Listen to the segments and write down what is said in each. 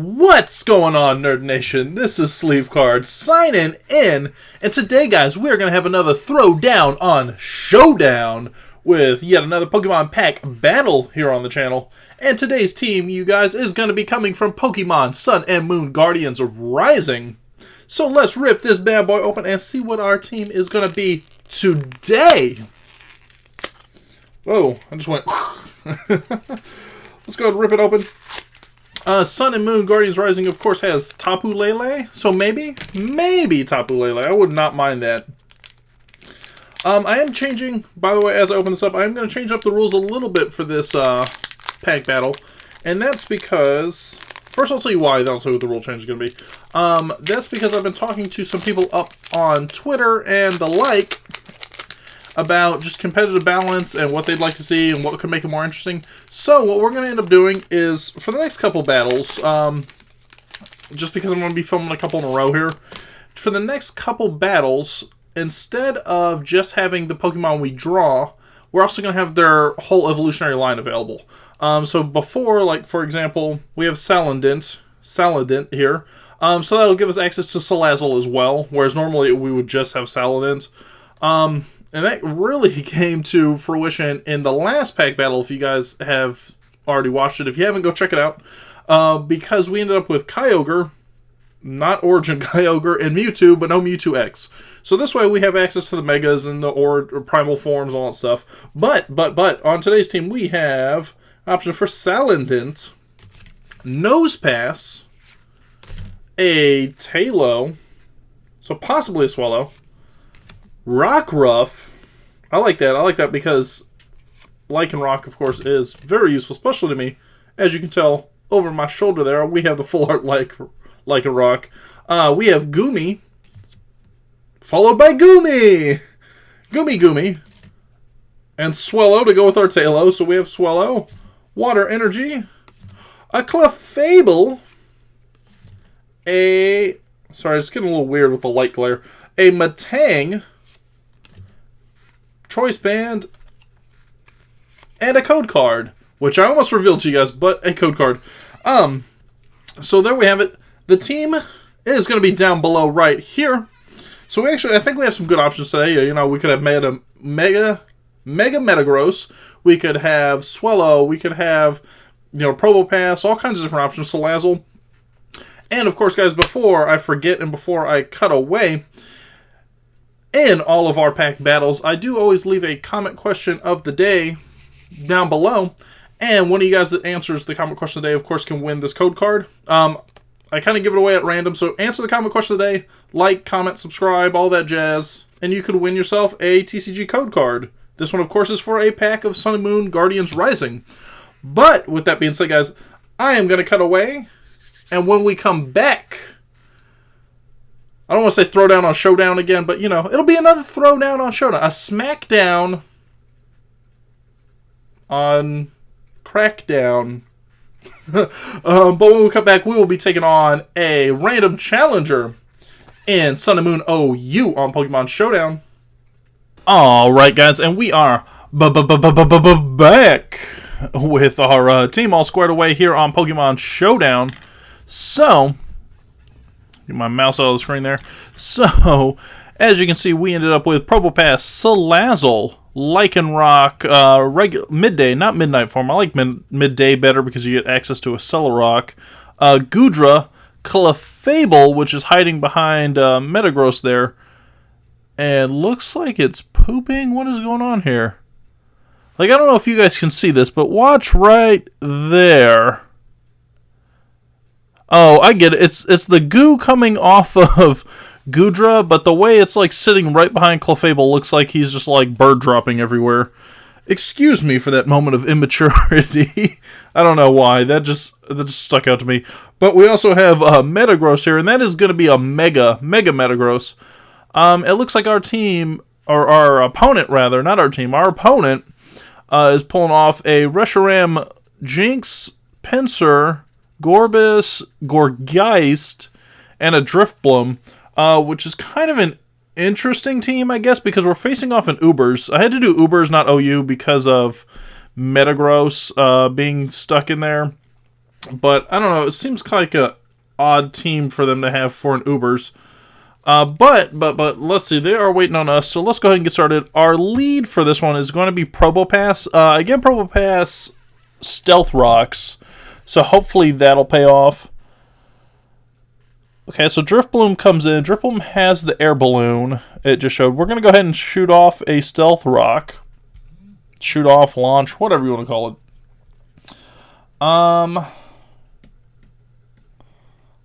What's going on, Nerd Nation? This is Sleevecard signing in, and today, guys, we're going to have another throwdown on Showdown with yet another Pokemon pack battle here on the channel. And today's team, you guys, is going to be coming from Pokemon Sun and Moon Guardians Rising. So let's rip this bad boy open and see what our team is going to be today. Whoa, I just went... Let's go ahead and rip it open. Sun and Moon Guardians Rising, of course, has Tapu Lele. So maybe Tapu Lele. I would not mind that. I am changing, by the way, as I open this up, I'm going to change up the rules a little bit for this pack battle. And that's because... First, I'll tell you why, then I'll tell you what the rule change is going to be. That's because I've been talking to some people up on Twitter and the like about just competitive balance and what they'd like to see and what could make it more interesting. So what we're going to end up doing is, for the next couple battles, just because I'm going to be filming a couple in a row here, for the next couple battles, instead of just having the Pokemon we draw, we're also going to have their whole evolutionary line available. So before, like, for example, we have Salandit here. So that'll give us access to Salazzle as well, whereas normally we would just have Salandit. And that really came to fruition in the last pack battle, if you guys have already watched it. If you haven't, go check it out. Because we ended up with Kyogre, not Origin Kyogre, and Mewtwo, but no Mewtwo X. So this way we have access to the Megas and the or Primal Forms, all that stuff. But, on today's team we have option for Salandit, Nosepass, a Tailo, so possibly a Swallow, Rockruff. I like that. I like that because Lycanroc, of course, is very useful, especially to me. As you can tell over my shoulder there, we have the full art Lycanroc. We have Goomy, followed by Goomy, and Swellow to go with our Tailo. So we have Swellow, Water Energy, a Clefable, sorry, it's getting a little weird with the light glare, a Matang, Choice Band, and a code card, which I almost revealed to you guys, but a code card. So there we have it. The team is going to be down below right here. So I think we have some good options today. You know, we could have Mega Metagross. We could have Swellow. We could have, Probopass. All kinds of different options. Salazzle. And of course, guys, before I forget and before I cut away, in all of our pack battles, I do always leave a comment question of the day down below. And one of you guys that answers the comment question of the day, of course, can win this code card. I kind of give it away at random. So answer the comment question of the day, like, comment, subscribe, all that jazz. And you could win yourself a TCG code card. This one, of course, is for a pack of Sun and Moon Guardians Rising. But with that being said, guys, I am going to cut away. And when we come back, I don't want to say throwdown on Showdown again, but, it'll be another throwdown on Showdown. A smackdown on Crackdown. But when we come back, we will be taking on a random challenger in Sun and Moon OU on Pokemon Showdown. Alright, guys, and we are back with our team all squared away here on Pokemon Showdown. So, get my mouse out of the screen there. So, as you can see, we ended up with Probopass, Salazzle, Lycanroc, midday, not midnight form. I like midday better because you get access to a Celerock. Goodra, Clefable, which is hiding behind Metagross there. And looks like it's pooping. What is going on here? Like, I don't know if you guys can see this, but watch right there. Oh, I get it. It's the goo coming off of Goodra, but the way it's like sitting right behind Clefable looks like he's just like bird dropping everywhere. Excuse me for that moment of immaturity. I don't know why. That just stuck out to me. But we also have Metagross here, and that is going to be a Mega Metagross. It looks like our team, or our opponent rather, not our team, our opponent is pulling off a Reshiram, Jinx, Pinsir, Gorbis, Gorgeist, and a Drifbloom, which is kind of an interesting team, I guess, because we're facing off an Ubers. I had to do Ubers, not OU, because of Metagross being stuck in there. But I don't know. It seems like a odd team for them to have for an Ubers. But let's see. They are waiting on us, so let's go ahead and get started. Our lead for this one is going to be Probopass. Again, Probopass Stealth Rocks, so hopefully that'll pay off. Okay, so Drift Bloom comes in. Drift Bloom has the air balloon it just showed. We're going to go ahead and shoot off a Stealth Rock. Shoot off, launch, whatever you want to call it. I'm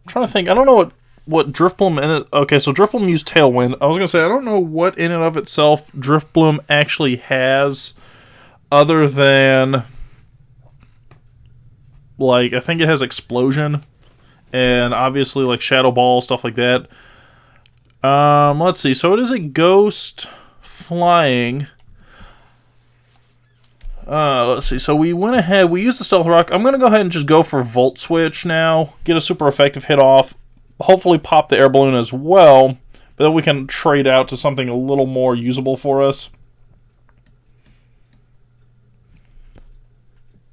trying to think. I don't know what Drift Bloom in it. Okay, so Drift Bloom used Tailwind. I was going to say, I don't know what in and of itself Drift Bloom actually has other than, like, I think it has Explosion. And obviously, like, Shadow Ball, stuff like that. Let's see. So it is a Ghost Flying. Let's see. So we went ahead. We used the Stealth Rock. I'm going to go ahead and just go for Volt Switch now. Get a super effective hit off. Hopefully pop the air balloon as well. But then we can trade out to something a little more usable for us.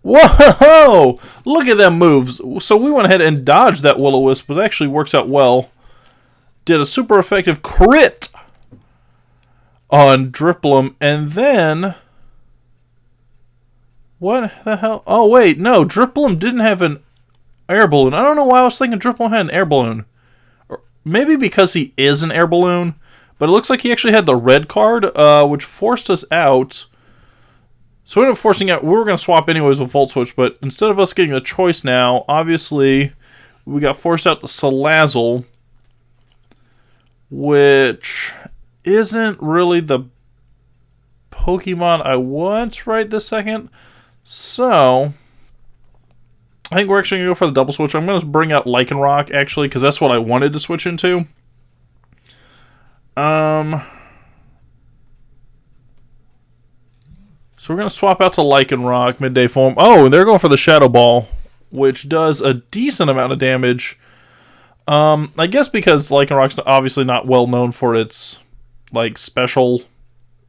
Whoa! Look at them moves. So we went ahead and dodged that Will-O-Wisp, but it actually works out well. Did a super effective crit on Dripplum, and then... What the hell? Oh, wait, no. Dripplum didn't have an air balloon. I don't know why I was thinking Dripplum had an air balloon. Or maybe because he is an air balloon, but it looks like he actually had the red card, which forced us out... So we ended up forcing out, we were going to swap anyways with Volt Switch, but instead of us getting a choice now, obviously, we got forced out to Salazzle, which isn't really the Pokemon I want right this second. So, I think we're actually going to go for the double switch. I'm going to bring out Lycanroc, actually, because that's what I wanted to switch into. So we're going to swap out to Lycanroc, midday form. Oh, and they're going for the Shadow Ball, which does a decent amount of damage. I guess because Lycanroc's obviously not well known for its, like, special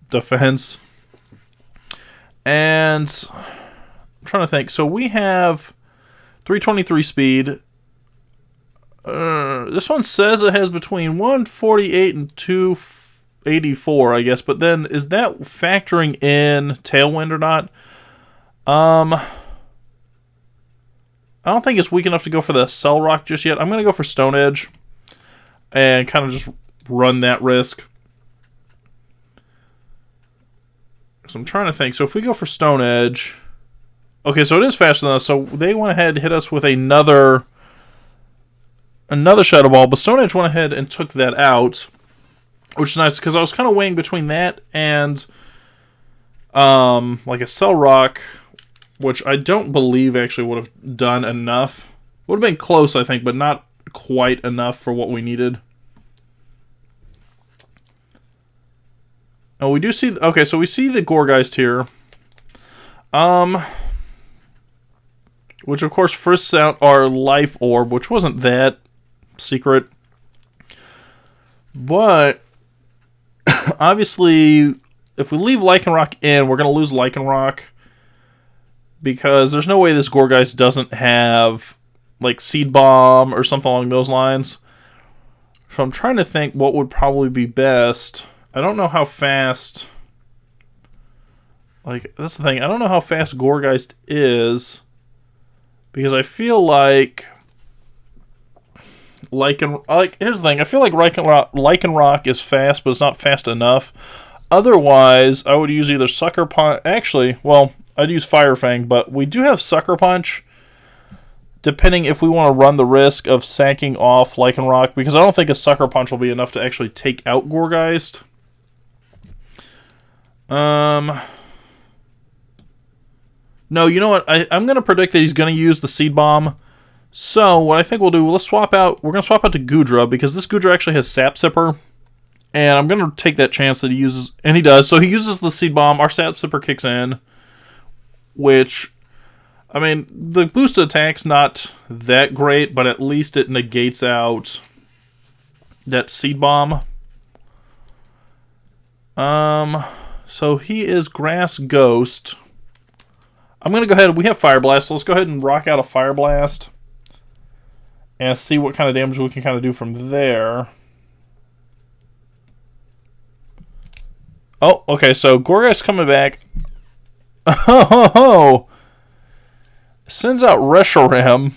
defense. And I'm trying to think. So we have 323 speed. This one says it has between 148 and 284, I guess, but then is that factoring in Tailwind or not? I don't think it's weak enough to go for the Cell Rock just yet. I'm going to go for Stone Edge and kind of just run that risk. So I'm trying to think. So if we go for Stone Edge... Okay, so it is faster than us, so they went ahead and hit us with another Shadow Ball, but Stone Edge went ahead and took that out. Which is nice, because I was kind of weighing between that and, like a Cell Rock, which I don't believe actually would have done enough. Would have been close, I think, but not quite enough for what we needed. Oh, we do see... Okay, so we see the Gourgeist here. Which, of course, frisks out our Life Orb, which wasn't that secret. But... Obviously, if we leave Lycanroc in, we're going to lose Lycanroc. Because there's no way this Gourgeist doesn't have, like, Seed Bomb or something along those lines. So I'm trying to think what would probably be best. I don't know how fast... Like, that's the thing. I don't know how fast Gourgeist is. Because I feel like... here's the thing. I feel like Lycanroc is fast, but it's not fast enough. Otherwise, I would use either Sucker Punch... Actually, well, I'd use Fire Fang, but we do have Sucker Punch, depending if we want to run the risk of sacking off Lycanroc, because I don't think a Sucker Punch will be enough to actually take out Gourgeist. No, you know what? I'm going to predict that he's going to use the Seed Bomb. So, what I think we'll do, let's swap out. We're going to swap out to Goodra, because this Goodra actually has Sap Sipper. And I'm going to take that chance that he uses, and he does. So he uses the Seed Bomb, our Sap Sipper kicks in. Which, I mean, the boosted attack's not that great, but at least it negates out that Seed Bomb. So he is Grass Ghost. I'm going to go ahead. We have Fire Blast, so let's go ahead and rock out a Fire Blast. And see what kind of damage we can kind of do from there. Oh, okay, so Gorgeist's coming back. Oh! Sends out Reshiram,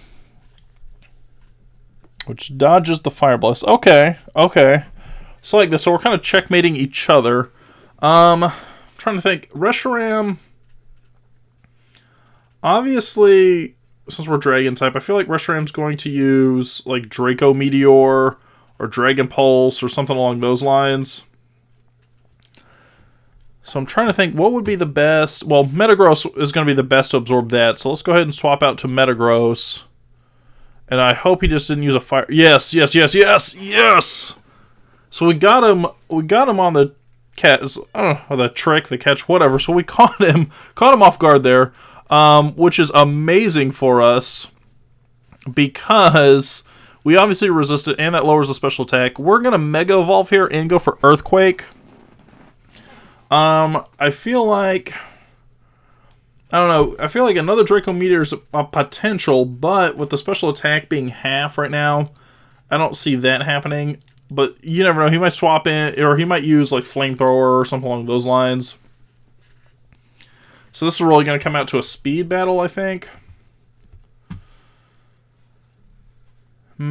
which dodges the Fire Blast. Okay, okay. So like this, so we're kind of checkmating each other. I'm trying to think. Reshiram, obviously, since we're Dragon type, I feel like Reshiram's going to use like Draco Meteor or Dragon Pulse or something along those lines. So I'm trying to think what would be the best. Well, Metagross is going to be the best to absorb that. So let's go ahead and swap out to Metagross. And I hope he just didn't use a fire. Yes, yes, yes, yes, yes. So we got him on the catch, or the trick, the catch, whatever. So we caught him off guard there, which is amazing for us because we obviously resist it, and that lowers the special attack. We're gonna Mega Evolve here and go for Earthquake. I feel like, I don't know, I feel like another Draco Meteor is a potential, but with the special attack being half right now, I don't see that happening. But you never know, he might swap in, or he might use like Flamethrower or something along those lines. So this is really going to come out to a speed battle, I think. So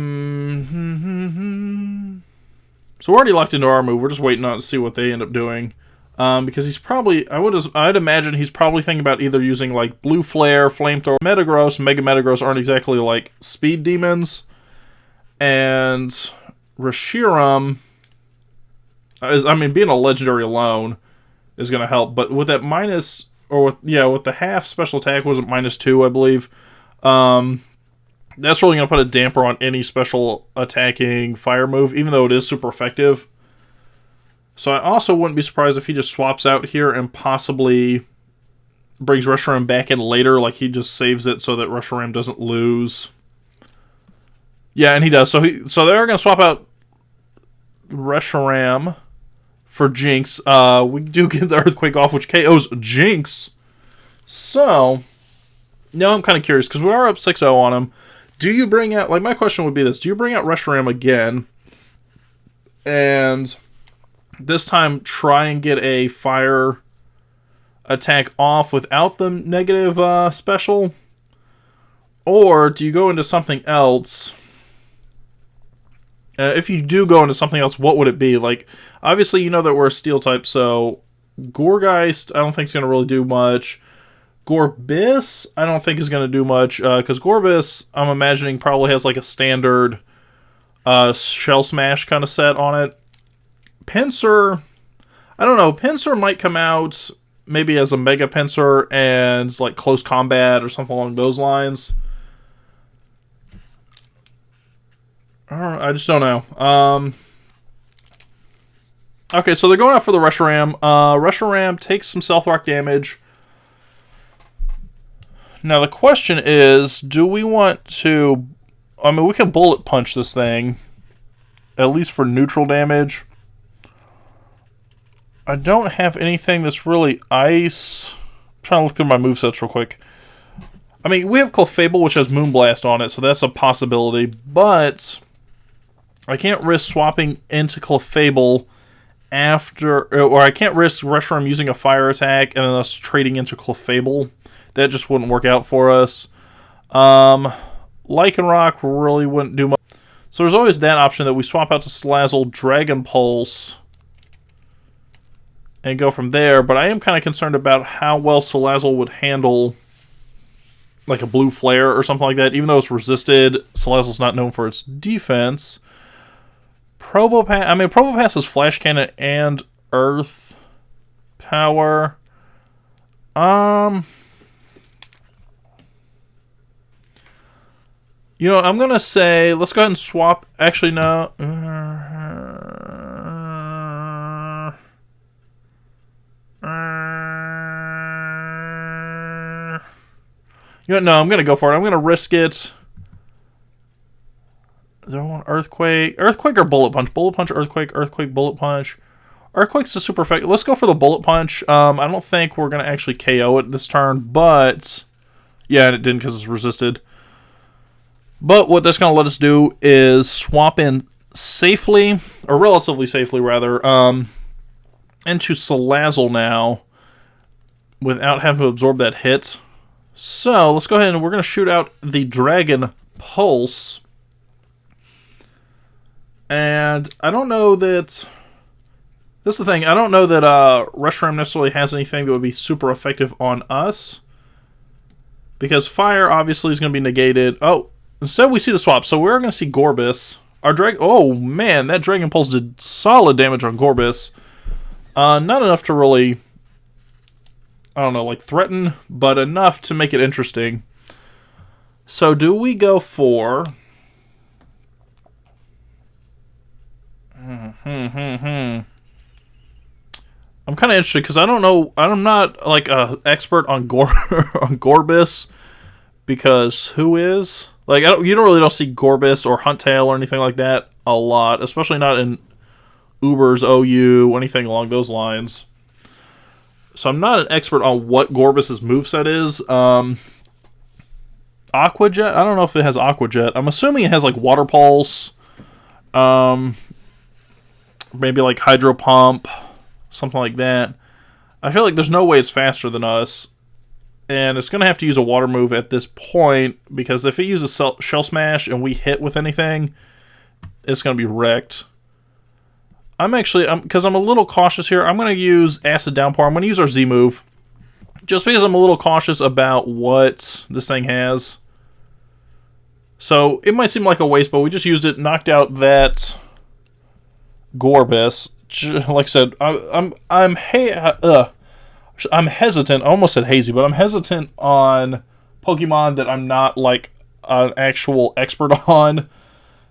we're already locked into our move, we're just waiting on to see what they end up doing. Because he's probably, I'd imagine he's probably thinking about either using like Blue Flare, Flamethrower, Metagross. Mega Metagross aren't exactly like speed demons, and Reshiram is, I mean, being a legendary alone is going to help. But with that minus, or with the half special attack, was it -2, I believe. That's really going to put a damper on any special attacking fire move, even though it is super effective. So I also wouldn't be surprised if he just swaps out here and possibly brings Reshiram back in later, like he just saves it so that Reshiram doesn't lose. Yeah, and he does. So they're going to swap out Reshiram for Jinx. We do get the Earthquake off, which KOs Jinx. So now I'm kind of curious, because we are up 6-0 on him. Do you bring out, like my question would be this, do you bring out Reshiram again and this time try and get a fire attack off without the negative special? Or do you go into something else? If you do go into something else, what would it be? Like, obviously you know that we're a steel type, so Gourgeist I don't think is going to really do much. Gorebyss I don't think is going to do much, because Gorebyss, I'm imagining, probably has like a standard Shell Smash kind of set on it. Pinsir, I don't know. Pinsir might come out maybe as a Mega Pinsir and like close combat or something along those lines. I just don't know. Okay, so they're going out for the Reshiram. Reshiram takes some Stealth Rock damage. Now the question is, do we want to... I mean, we can Bullet Punch this thing, at least for neutral damage. I don't have anything that's really ice. I'm trying to look through my movesets real quick. I mean, we have Clefable, which has Moonblast on it, so that's a possibility. But I can't risk swapping into Clefable after... Or I can't risk Reshiram using a fire attack and then us trading into Clefable. That just wouldn't work out for us. Lycanroc really wouldn't do much. So there's always that option that we swap out to Salazzle, Dragon Pulse, and go from there. But I am kind of concerned about how well Salazzle would handle like a Blue Flare or something like that. Even though it's resisted, Salazzle's not known for its defense. Probopass, I mean, Probopass has Flash Cannon and Earth Power. You know, I'm going to say, let's go ahead and swap. Actually, no. You know, no, I'm going to go for it. I'm going to risk it. Do I want Earthquake? Earthquake or Bullet Punch? Bullet Punch, Earthquake, Earthquake, Bullet Punch. Earthquake's a super effective. Let's go for the Bullet Punch. I don't think we're going to actually KO it this turn, but... Yeah, and it didn't because it's resisted. But what that's going to let us do is swap in safely, or relatively safely, rather, into Salazzle now without having to absorb that hit. So, let's go ahead and we're going to shoot out the Dragon Pulse. And I don't know that... This is the thing. I don't know that Reshiram necessarily has anything that would be super effective on us. Because Fire, obviously, is going to be negated. Oh, instead we see the swap. So we're going to see Gorbis. Our Dragon... Oh, man. That Dragon Pulse did solid damage on Gorbis. Not enough to really... I don't know, like threaten, but enough to make it interesting. So do we go for... I'm kind of interested because I don't know. I'm not like a expert on on Gorbis, because who is like you don't see Gorbis or Huntail or anything like that a lot, especially not in Uber's OU or anything along those lines. So I'm not an expert on what Gorbis's moveset is. Aqua Jet. I don't know if it has Aqua Jet. I'm assuming it has like Water Pulse. Maybe like Hydro Pump. Something like that. I feel like there's no way it's faster than us. And it's going to have to use a water move at this point, because if it uses Shell Smash and we hit with anything, it's going to be wrecked. Because I'm a little cautious here, I'm going to use Acid Downpour. I'm going to use our Z move. Just because I'm a little cautious about what this thing has. So it might seem like a waste, but we just used it, knocked out that Gorbis. Like I said, I'm hesitant. I almost said hazy, but I'm hesitant on Pokemon that I'm not like an actual expert on.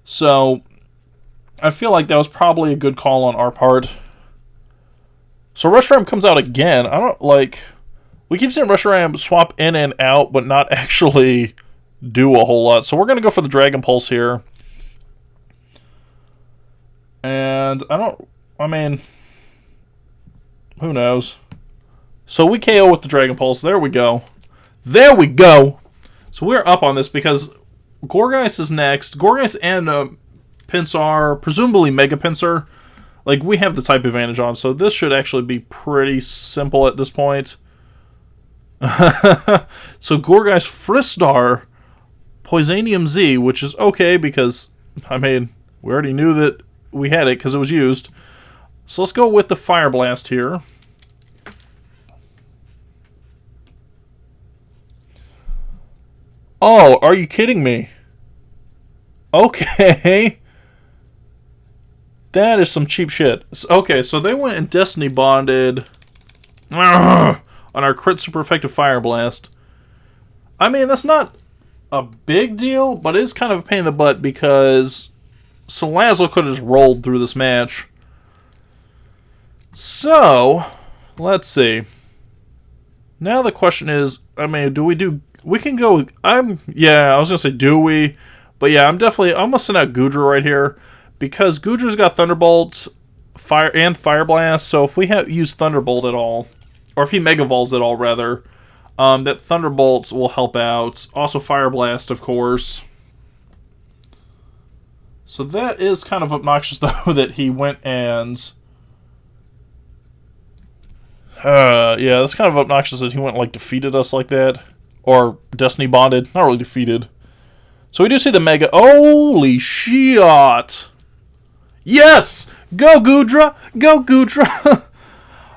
So I feel like that was probably a good call on our part. So Reshiram comes out again. I don't like. We keep seeing Reshiram swap in and out, but not actually do a whole lot. So we're gonna go for the Dragon Pulse here. And I mean, who knows? So we KO with the Dragon Pulse. There we go. There we go! So we're up on this because Gourgeist is next. Gourgeist and Pinsir, presumably Mega Pinsir. Like, we have the type advantage on, so this should actually be pretty simple at this point. So Gourgeist Fristar, Poisonium Z, which is okay because, I mean, we already knew that we had it because it was used. So let's go with the Fire Blast here. Oh, are you kidding me? Okay. That is some cheap shit. Okay, so they went and Destiny Bonded on our crit super effective Fire Blast. I mean, that's not a big deal, but it is kind of a pain in the butt because Salazzle could have just rolled through this match. So, let's see. Now the question is, I mean, we can go, yeah, I was going to say, do we? But yeah, I'm going to send out Goodra right here, because Goodra's got Thunderbolt, Fire Blast, so if we use Thunderbolt at all, or if he Mega Evolves at all, rather, that Thunderbolt will help out. Also Fire Blast, of course. So that is kind of obnoxious, though, that he went and... yeah, that's kind of obnoxious that he went, like, defeated us like that. Or Destiny Bonded. Not really defeated. So we do see the Mega... Holy shit! Yes! Go, Goodra! Go, Goodra!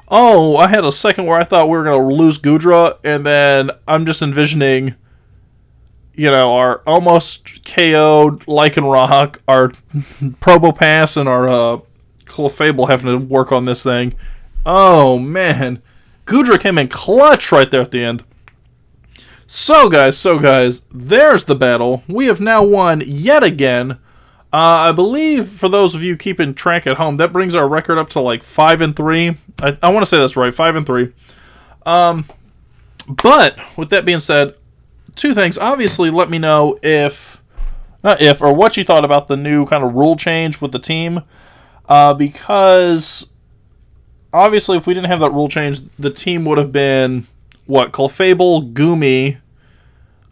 Oh, I had a second where I thought we were going to lose Goodra, and then I'm just envisioning, you know, our almost KO'd Lycanroc, our Probopass, and our Clefable having to work on this thing. Oh, man. Goodra came in clutch right there at the end. So guys, there's the battle. We have now won yet again. I believe, for those of you keeping track at home, that brings our record up to like 5-3. I want to say that's right, 5-3. But, with that being said, two things. Obviously, let me know or what you thought about the new kind of rule change with the team. Because obviously, if we didn't have that rule change, the team would have been, what, Clefable, Goomy,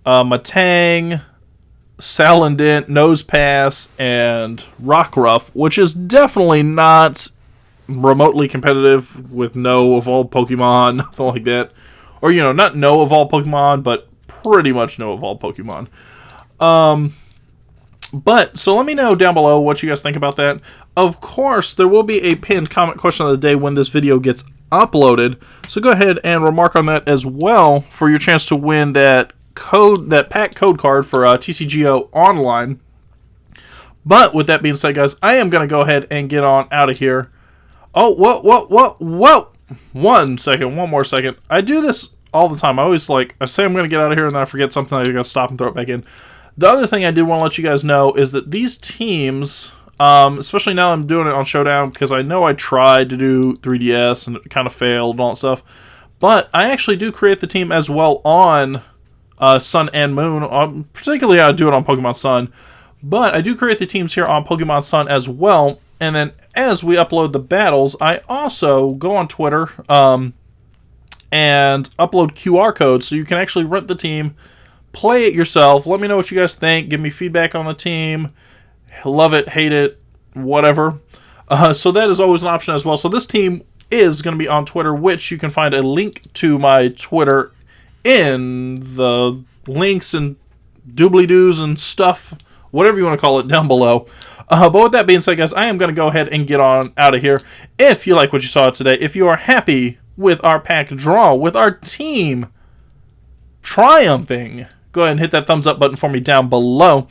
Matang, Salandent, Nosepass, and Rockruff, which is definitely not remotely competitive with no evolved Pokemon, nothing like that. Or, not no evolved Pokemon, but pretty much no evolved Pokemon. But, so let me know down below what you guys think about that. Of course, there will be a pinned comment question of the day when this video gets uploaded. So go ahead and remark on that as well for your chance to win that pack code card for TCGO Online. But with that being said, guys, I am going to go ahead and get on out of here. Oh, whoa. 1 second, one more second. I do this all the time. I always I say I'm going to get out of here and then I forget something. I got to stop and throw it back in. The other thing I did want to let you guys know is that these teams, especially now I'm doing it on Showdown, because I know I tried to do 3DS and it kind of failed and all that stuff, but I actually do create the team as well on Sun and Moon. Particularly I do it on Pokemon Sun, but I do create the teams here on Pokemon Sun as well, and then as we upload the battles, I also go on Twitter and upload QR codes so you can actually rent the team, play it yourself. Let me know what you guys think. Give me feedback on the team. Love it, hate it, whatever. So that is always an option as well. So this team is going to be on Twitter, which you can find a link to my Twitter in the links and doobly-doos and stuff, whatever you want to call it, down below. But with that being said, guys, I am going to go ahead and get on out of here. If you like what you saw today, if you are happy with our pack draw, with our team triumphing, go ahead and hit that thumbs up button for me down below.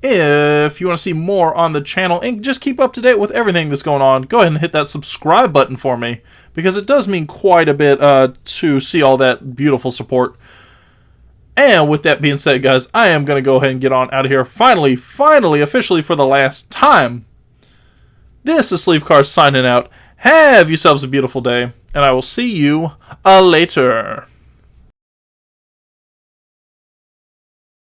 If you want to see more on the channel and just keep up to date with everything that's going on, go ahead and hit that subscribe button for me, because it does mean quite a bit to see all that beautiful support. And with that being said, guys, I am going to go ahead and get on out of here. Finally, officially for the last time, this is Sleevecard signing out. Have yourselves a beautiful day, and I will see you later.